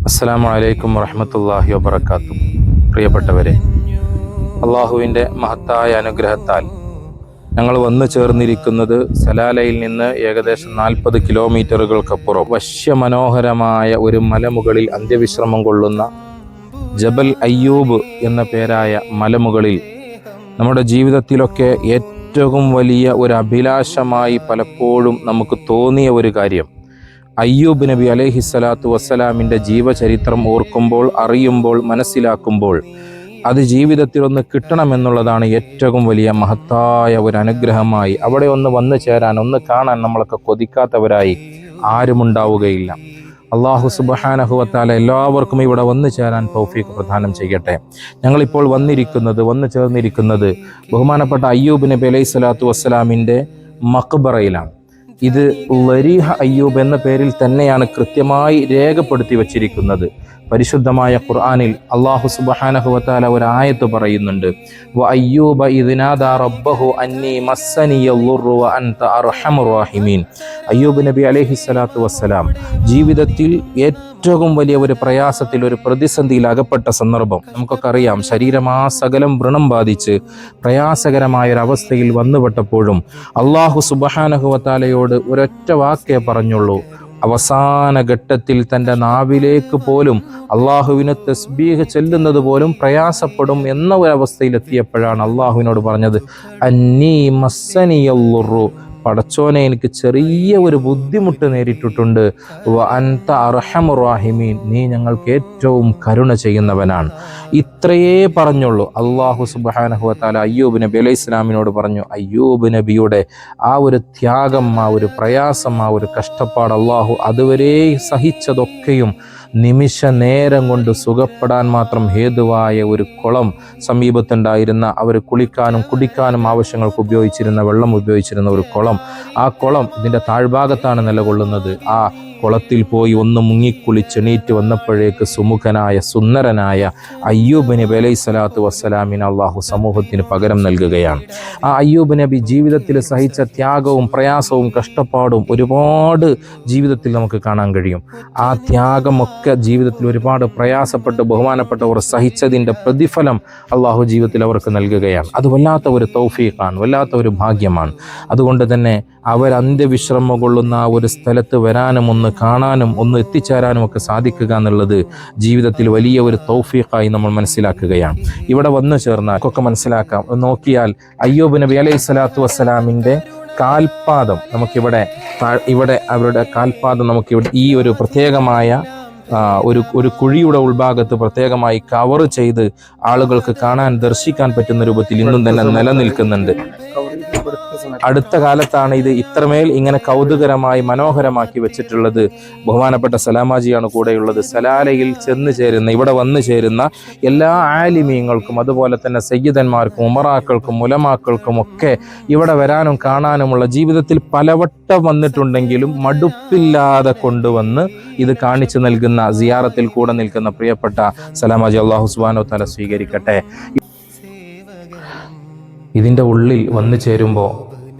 അസ്സലാമു അലൈക്കും വറഹ്മത്തുള്ളാഹി വബറകാതുഹു. പ്രിയപ്പെട്ടവരെ, അള്ളാഹുവിൻ്റെ മഹത്തായ അനുഗ്രഹത്താൽ ഞങ്ങൾ വന്നു ചേർന്നിരിക്കുന്നത് സലാലയിൽ നിന്ന് ഏകദേശം 40 കിലോമീറ്ററുകൾക്കപ്പുറം വശ്യമനോഹരമായ ഒരു മലമുകളിൽ അന്ത്യവിശ്രമം കൊള്ളുന്ന ജബൽ അയ്യൂബ് എന്ന പേരായ മലമുകളിൽ നമ്മുടെ ജീവിതത്തിലൊക്കെ ഏറ്റവും വലിയ ഒരു അഭിലാഷമായി പലപ്പോഴും നമുക്ക് തോന്നിയ ഒരു കാര്യം, അയ്യൂബ് നബി അലൈഹിസ്സലാത്തു വസ്സലാമിൻ്റെ ജീവചരിത്രം ഓർക്കുമ്പോൾ, അറിയുമ്പോൾ, മനസ്സിലാക്കുമ്പോൾ അത് ജീവിതത്തിൽ ഒന്ന് കിട്ടണമെന്നുള്ളതാണ് ഏറ്റവും വലിയ മഹത്തായ ഒരു അനുഗ്രഹമായി. അവിടെ ഒന്ന് വന്നു ചേരാൻ, ഒന്ന് കാണാൻ നമ്മളൊക്കെ കൊതിക്കാത്തവരായി ആരുമുണ്ടാവുകയില്ല. അള്ളാഹു സുബ്ഹാനഹു വ തആല എല്ലാവർക്കും ഇവിടെ വന്നു ചേരാൻ തൗഫീഖ് പ്രദാനം ചെയ്യട്ടെ. ഞങ്ങളിപ്പോൾ വന്നു ചേർന്നിരിക്കുന്നത് ബഹുമാനപ്പെട്ട അയ്യൂബ് നബി അലൈഹിസ്സലാത്തു വസ്സലാമിൻ്റെ മഖ്ബറയിലാണ്. ഇത് ലരീഹ അയ്യൂബ് എന്ന പേരിൽ തന്നെയാണ് കൃത്യമായി രേഖപ്പെടുത്തി വച്ചിരിക്കുന്നത്. പരിശുദ്ധമായ ഖുർആനിൽ അല്ലാഹു സുബ്ഹാനഹു വ തആല ഒരു ആയത്ത് പറയുന്നുണ്ട്, വ അയ്യൂബ ഇദ് നാദാ റബ്ബഹു അന്നി മസ്സനിയൽ ളുർറു വ അൻത അർഹമുർ റഹീമീൻ. അയ്യൂബ് നബി അലൈഹിസ്സലാത്തു വസ്സലാം ജീവിതത്തിൽ ഏറ്റവും വലിയ ഒരു പ്രയാസത്തിൽ, ഒരു പ്രതിസന്ധിയിൽ അകപ്പെട്ട സന്ദർഭം നമുക്കൊക്കെ അറിയാം. ശരീരമാസകലം വ്രണം ബാധിച്ച് പ്രയാസകരമായൊരവസ്ഥയിൽ വന്നുപെട്ടപ്പോഴും അല്ലാഹു സുബ്ഹാനഹു വ തആലയോട് ഒരൊറ്റ വാക്കേ പറഞ്ഞുള്ളൂ. അവസാന ഘട്ടത്തിൽ തൻ്റെ നാവിലേക്ക് പോലും അള്ളാഹുവിന് തസ്ബീഹ് ചെല്ലുന്നത് പോലും പ്രയാസപ്പെടും എന്ന ഒരവസ്ഥയിലെത്തിയപ്പോഴാണ് അള്ളാഹുവിനോട് പറഞ്ഞത്, അന്നീ മസ്സനിയൽ ളുർറു, പടച്ചോനെ എനിക്ക് ചെറിയ ഒരു ബുദ്ധിമുട്ട് നേരിട്ടിട്ടുണ്ട്, വ അൻത അർഹമുർ റഹീമീൻ, നീ ഞങ്ങൾക്ക് ഏറ്റവും കരുണ ചെയ്യുന്നവനാണ്. ഇത്രയേ പറഞ്ഞുള്ളൂ. അള്ളാഹു സുബ്ഹാനഹു വ തആല അയ്യൂബ് നബി അലൈഹി ഇസ്ലാമിനോട് പറഞ്ഞു, അയ്യൂബ് നബിയുടെ ആ ഒരു ത്യാഗം, ആ ഒരു പ്രയാസം, ആ ഒരു കഷ്ടപ്പാട് അള്ളാഹു അതുവരെ സഹിച്ചതൊക്കെയും നിമിഷ നേരം കൊണ്ട് സുഖപ്പെടാൻ മാത്രം ഹേതുവായ ഒരു കുളം സമീപത്തുണ്ടായിരുന്ന, അവർ കുളിക്കാനും കുടിക്കാനും ആവശ്യങ്ങൾക്ക് ഉപയോഗിച്ചിരുന്ന, വെള്ളം ഉപയോഗിച്ചിരുന്ന ഒരു കുളം, ആ കുളം ഇതിൻ്റെ താഴ്ഭാഗത്താണ് നിലകൊള്ളുന്നത്. ആ കുളത്തിൽ പോയി ഒന്ന് മുങ്ങിക്കുളിച്ചെണീറ്റ് വന്നപ്പോഴേക്ക് സുമുഖനായ സുന്ദരനായ അയ്യൂബ് നബി അലൈഹി സ്വലാത്തു വസ്സലാമിന് അള്ളാഹു സമൂഹത്തിന് പകരം നൽകുകയാണ്. ആ അയ്യൂബ് നബി ജീവിതത്തിൽ സഹിച്ച ത്യാഗവും പ്രയാസവും കഷ്ടപ്പാടും ഒരുപാട് ജീവിതത്തിൽ നമുക്ക് കാണാൻ കഴിയും. ആ ത്യാഗമൊക്കെ ജീവിതത്തിൽ ഒരുപാട് പ്രയാസപ്പെട്ട് ബഹുമാനപ്പെട്ടവർ സഹിച്ചതിൻ്റെ പ്രതിഫലം അള്ളാഹു ജീവിതത്തിൽ അവർക്ക് നൽകുകയാണ്. അത് വല്ലാത്ത ഒരു തൗഫീഖാണ്, വല്ലാത്ത ഒരു ഭാഗ്യമാണ്. അതുകൊണ്ട് തന്നെ അവർ അന്ത്യവിശ്രമം കൊള്ളുന്ന ആ ഒരു സ്ഥലത്ത് വരാനും ഒന്ന് കാണാനും ഒന്ന് എത്തിച്ചേരാനും ഒക്കെ സാധിക്കുക എന്നുള്ളത് ജീവിതത്തിൽ വലിയ ഒരു തൗഫീഖായി നമ്മൾ മനസ്സിലാക്കുകയാണ്. ഇവിടെ വന്നു ചേർന്നാൽ ഒക്കെ മനസ്സിലാക്കാം. നോക്കിയാൽ അയ്യൂബ് നബി അലൈഹി സ്വലാത്തു വസ്സലാമിൻ്റെ കാൽപാദം ഇവിടെ അവരുടെ കാൽപാദം നമുക്കിവിടെ ഈ ഒരു പ്രത്യേകമായ ഒരു കുഴിയുടെ ഉൾഭാഗത്ത് പ്രത്യേകമായി കവർ ചെയ്ത് ആളുകൾക്ക് കാണാൻ, ദർശിക്കാൻ പറ്റുന്ന രൂപത്തിൽ ഇന്നും തന്നെ നിലനിൽക്കുന്നുണ്ട്. അടുത്ത കാലത്താണ് ഇത് ഇത്രമേൽ ഇങ്ങനെ കൗതുകരമായി മനോഹരമാക്കി വെച്ചിട്ടുള്ളത്. ബഹുമാനപ്പെട്ട സലാമാജിയാണ് കൂടെയുള്ളത്. സലാലയിൽ ഇവിടെ വന്നു ചേരുന്ന എല്ലാ ആലിമീങ്ങൾക്കും അതുപോലെ തന്നെ സയ്യിദന്മാർക്കും ഉമറാക്കൾക്കും ഉലമാക്കൾക്കും ഒക്കെ ഇവിടെ വരാനും കാണാനുമുള്ള, ജീവിതത്തിൽ പലവട്ടം വന്നിട്ടുണ്ടെങ്കിലും മടുപ്പില്ലാതെ കൊണ്ടുവന്ന് ഇത് കാണിച്ചു നൽകുന്ന, സിയാറത്തിൽ കൂടെ നിൽക്കുന്ന പ്രിയപ്പെട്ട സലാമാജി അല്ലാഹു സുബ്ഹാനഹു വ തആല സ്വീകരിക്കട്ടെ. ഇതിൻ്റെ ഉള്ളിൽ വന്നു ചേരുമ്പോൾ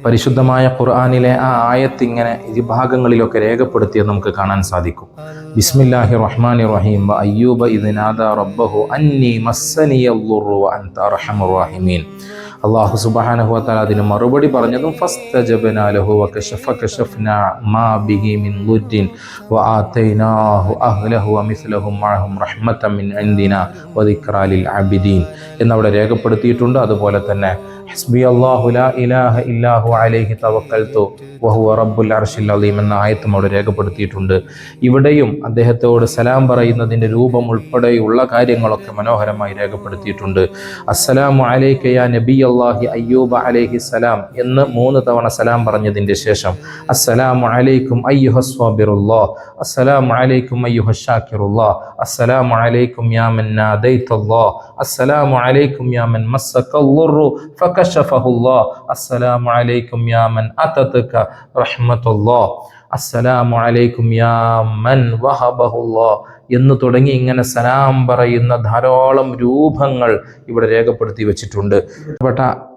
പരിശുദ്ധമായ ഖുർആനിലെ ആ ആയത്ത് ഇങ്ങനെ ഭാഗങ്ങളിലൊക്കെ രേഖപ്പെടുത്തിയത് നമുക്ക് കാണാൻ സാധിക്കും. ബിസ്മില്ലാഹിർ റഹ്മാനിർ റഹീം, വ അയ്യൂബ ഇദ് നാദാ റബ്ബഹു അന്നി മസ്സനിയൽ ളുർറു വ അൻത അർഹമുർ റഹീമീൻ. അല്ലാഹു സുബ്ഹാനഹു വ തആല അതിന് മറുപടി പറഞ്ഞതും ഫസ്തജബ്നാ ലഹു വ കശഫനാ മാ ബിഹി മിൻ ളുദ്ദിൻ വ ആതൈനാഹു അഹ്ലഹു വ മിസ്ലഹും മഅഹും റഹ്മതൻ മിൻ ഇൻദിനാ വ ദിക്റാ ലിൽ ആബിദീൻ എന്നവിടെ രേഖപ്പെടുത്തിയിട്ടുണ്ട്. അതുപോലെ തന്നെ ഹസ്ബി അല്ലാഹു ലാ ഇലാഹ ഇല്ലാഹു അലൈഹി തവക്കൽതു വഹുവ റബ്ബുൽ അർശിൽ അലീം എന്ന ആയത്തും അവിടെ രേഖപ്പെടുത്തിയിട്ടുണ്ട്. ഇവിടെയും അദ്ദേഹത്തോട് സലാം പറയുന്നതിൻ്റെ രൂപം ഉൾപ്പെടെയുള്ള കാര്യങ്ങളൊക്കെ മനോഹരമായി രേഖപ്പെടുത്തിയിട്ടുണ്ട്. അസ്സലാമു അലൈക യാ നബി അല്ലാഹി അയ്യൂബ അലൈഹി സലാം എന്ന് 3 തവണ സലാം പറഞ്ഞതിൻ്റെ ശേഷം അസ്സലാമു അലൈക്കും അയ്യുഹസ് സ്വാബിറുല്ലാഹ്, അസ്സലാമു അലൈക്കും അയ്യുഹസ് ഷാക്കിറുല്ലാഹ്, അസ്സലാമു അലൈക്കും യാ മൻ നാദൈതല്ലാഹ്, അസ്സലാമു അലൈക്കും യാ മൻ മസ്സക്കൽ ളുർറു ഫകശഫഹുല്ലാഹ്, അസ്സലാമു അലൈക്കും യാ മൻ അതതക റഹ്മത്തുല്ലാഹ്, അസ്സലാമു അലൈക്കും യാ മൻ വഹബഹുല്ലാഹ് എന്ന് തുടങ്ങി ഇങ്ങനെ സലാം പറയുന്ന ധാരാളം രൂപങ്ങൾ ഇവിടെ രേഖപ്പെടുത്തി വെച്ചിട്ടുണ്ട്.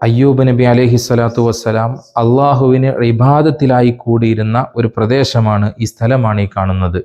അയ്യൂബ് നബി അലൈഹി സ്വലാത്തു വസ്സലാം അള്ളാഹുവിന് ഇബാദത്തിലായി കൂടിയിരുന്ന ഒരു പ്രദേശമാണ്, ഈ സ്ഥലമാണ് ഈ കാണുന്നത്.